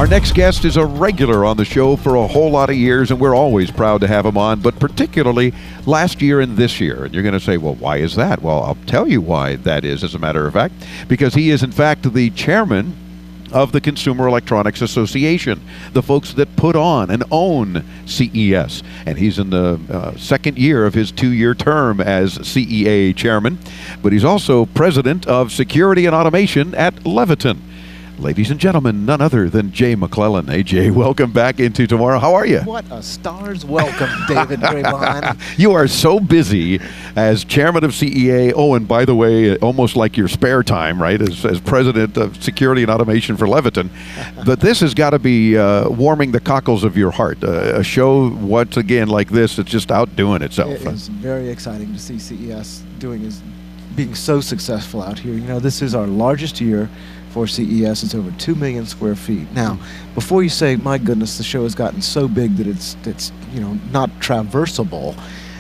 Our next guest is a regular on the show for a whole lot of years, and we're always proud to have him on, but particularly last year and this year. And you're going to say, well, why is that? Well, I'll tell you why that is, as a matter of fact, because he is, in fact, the chairman of the Consumer Electronics Association, the folks that put on and own CES. And he's in the second year of his 2-year term as CEA Chairman, but he's also president of Security and Automation at Leviton. Ladies and gentlemen, none other than Jay McLellan. Hey, Jay, welcome back into Tomorrow. How are you? What a star's welcome, David Graybon. You are so busy as chairman of CEA. Oh, and by the way, almost like your spare time, right, as president of Security and Automation for Leviton. But this has got to be warming the cockles of your heart. A show, once again, like this, it's just outdoing itself. It is very exciting to see CES being so successful out here. You know, this is our largest year for CES. It's over 2 million square feet. Now, before you say, my goodness, the show has gotten so big that it's not traversable,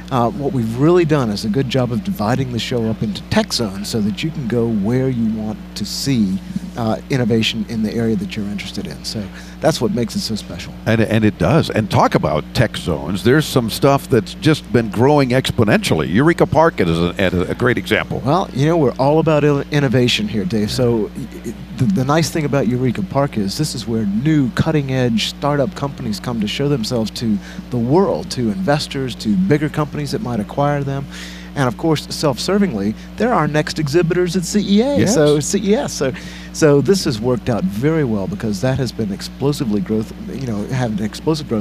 what we've really done is a good job of dividing the show up into tech zones so that you can go where you want to see innovation in the area that you're interested in. So that's what makes it so special. And it does. And talk about tech zones. There's some stuff that's just been growing exponentially. Eureka Park is a great example. Well, you know, we're all about innovation here, Dave. So the nice thing about Eureka Park is this is where new cutting-edge startup companies come to show themselves to the world, to investors, to bigger companies that might acquire them. And of course, self-servingly, they're our next exhibitors at CEA. Yes. So CES. So this has worked out very well because that has been explosive growth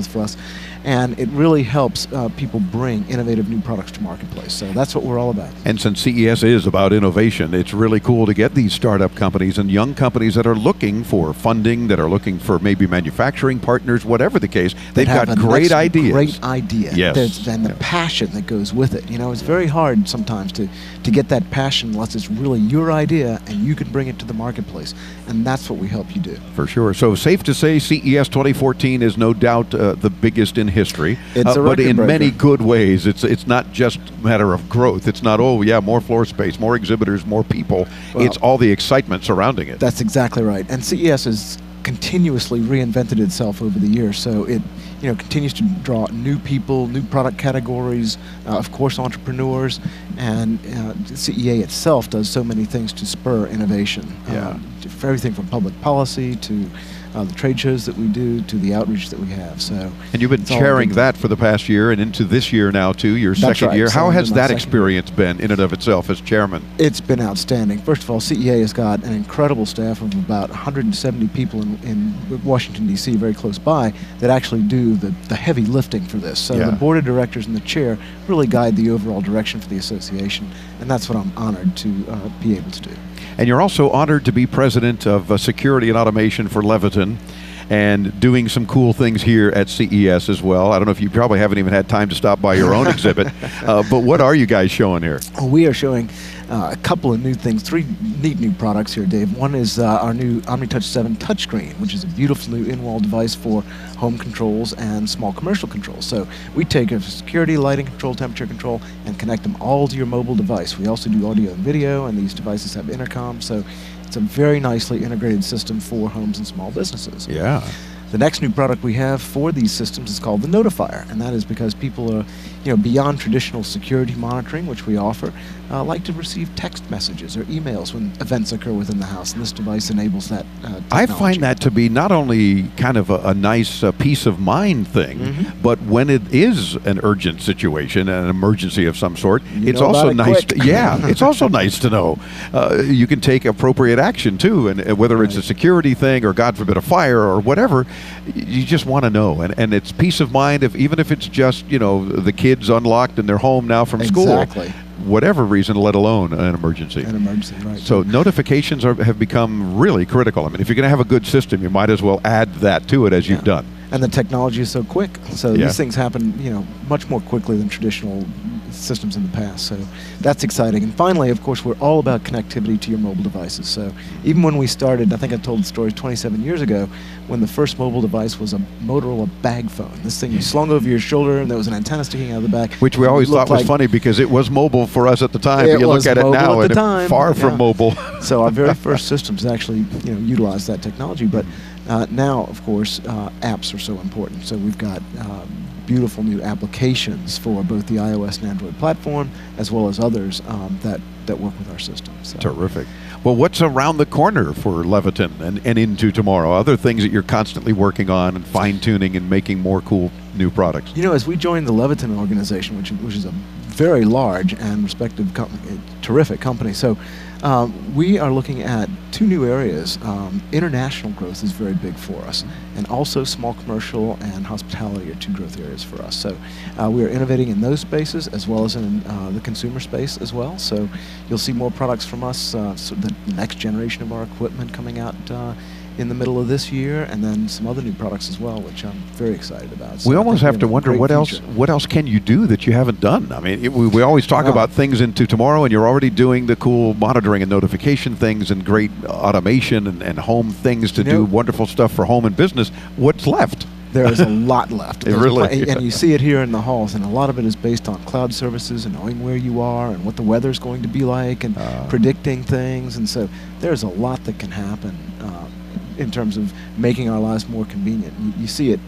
for us, and it really helps people bring innovative new products to marketplace. So that's what we're all about. And since CES is about innovation, it's really cool to get these startup companies and young companies that are looking for funding, that are looking for maybe manufacturing partners, whatever the case. They've got great ideas. Great idea. Yes. And the passion that goes with it. You know, it's very hard sometimes to get that passion unless it's really your idea and you can bring it to the marketplace. And that's what we help you do. For sure. So safe to say CES 2014 is no doubt the biggest in history. It's a but in record-breaker. many good ways. It's not just a matter of growth. It's not, oh yeah, more floor space, more exhibitors, more people. Well, it's all the excitement surrounding it. That's exactly right. And CES has continuously reinvented itself over the years. So it continues to draw new people, new product categories, of course entrepreneurs, and CEA itself does so many things to spur innovation. For everything from public policy to the trade shows that we do to the outreach that we have. So, and you've been chairing that for the past year and into this year now too, your second year. How has that experience been in and of itself as chairman? It's been outstanding. First of all, CEA has got an incredible staff of about 170 people in Washington, D.C., very close by, that actually do the heavy lifting for this. So the board of directors and the chair really guide the overall direction for the association, and that's what I'm honored to be able to do. And you're also honored to be president of Security and Automation for Leviton and doing some cool things here at CES as well. I don't know if you probably haven't even had time to stop by your own exhibit, but what are you guys showing here? We are showing a couple of new things, 3 neat new products here, Dave. One is our new OmniTouch 7 touchscreen, which is a beautiful new in-wall device for home controls and small commercial controls. So we take a security, lighting control, temperature control, and connect them all to your mobile device. We also do audio and video, and these devices have intercom, so it's a very nicely integrated system for homes and small businesses. Yeah. The next new product we have for these systems is called the Notifier, and that is because people are, beyond traditional security monitoring, which we offer, like to receive text messages or emails when events occur within the house, and this device enables that technology. I find that to be not only kind of a nice peace of mind thing, but when it is an urgent situation, an emergency of some sort, it's also nice. It's also nice to know you can take appropriate action too, and whether it's a security thing or, God forbid, a fire or whatever, you just want to know, and it's peace of mind. Even if it's just the kids unlocked and they're home now from school. Whatever reason, let alone an emergency. An emergency, right. So notifications have become really critical. I mean, if you're going to have a good system, you might as well add that to it as you've done. And the technology is so quick. So these things happen, much more quickly than traditional systems in the past. So that's exciting. And finally, of course, we're all about connectivity to your mobile devices. So even when we started, I think I told the story 27 years ago, when the first mobile device was a Motorola bag phone. This thing you slung over your shoulder, and there was an antenna sticking out of the back. Which we always thought was funny because it was mobile for us at the time. But you look at it now, and it's far from mobile. So our very first systems actually, utilized that technology. But now, of course, apps are so important. So we've got beautiful new applications for both the iOS and Android platform, as well as others that work with our systems. So. Terrific. Well, what's around the corner for Leviton and into tomorrow? Other things that you're constantly working on and fine-tuning and making more cool new products? As we joined the Leviton organization, which is a very large and respected company, terrific company. So we are looking at two new areas. International growth is very big for us, and also small commercial and hospitality are two growth areas for us. So we are innovating in those spaces as well as in the consumer space as well. So you'll see more products from us, so the next generation of our equipment coming out in the middle of this year, and then some other new products as well, which I'm very excited about. So we almost have to wonder what else can you do that you haven't done? I mean, we always talk about things into tomorrow, and you're already doing the cool monitoring and notification things and great automation and home things to do wonderful stuff for home and business. What's left? There is a lot left. Really? And you see it here in the halls, and a lot of it is based on cloud services and knowing where you are and what the weather's going to be like and predicting things. And so there's a lot that can happen in terms of making our lives more convenient. You see it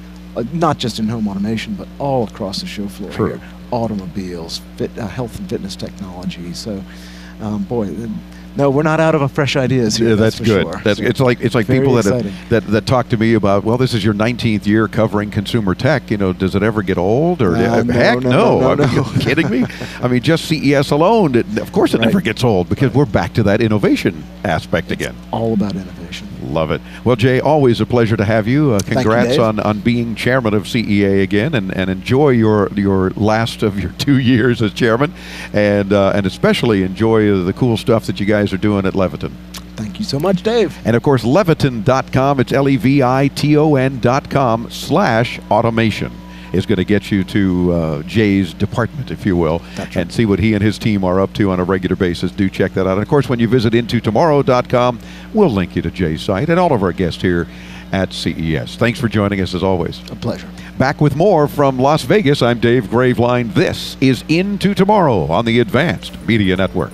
not just in home automation, but all across the show floor here. Automobiles, health and fitness technology. So, boy, no, we're not out of fresh ideas here. Yeah, that's good. Sure. It's like people that talk to me about, well, this is your 19th year covering consumer tech. Does it ever get old? Or heck, no. Are you kidding me? I mean, just CES alone, of course, it never gets old because we're back to that innovation aspect again. All about innovation. Love it. Well, Jay, always a pleasure to have you. Congrats you, on being chairman of CEA again, and enjoy your last of your 2 years as chairman, and especially enjoy the cool stuff that you guys are doing at Leviton. Thank you so much, Dave. And of course, Leviton.com, it's Leviton.com/automation. Is going to get you to Jay's department, if you will, and see what he and his team are up to on a regular basis. Do check that out. And of course, when you visit intotomorrow.com, we'll link you to Jay's site and all of our guests here at CES. Thanks for joining us as always. A pleasure. Back with more from Las Vegas, I'm Dave Graveline. This is Into Tomorrow on the Advanced Media Network.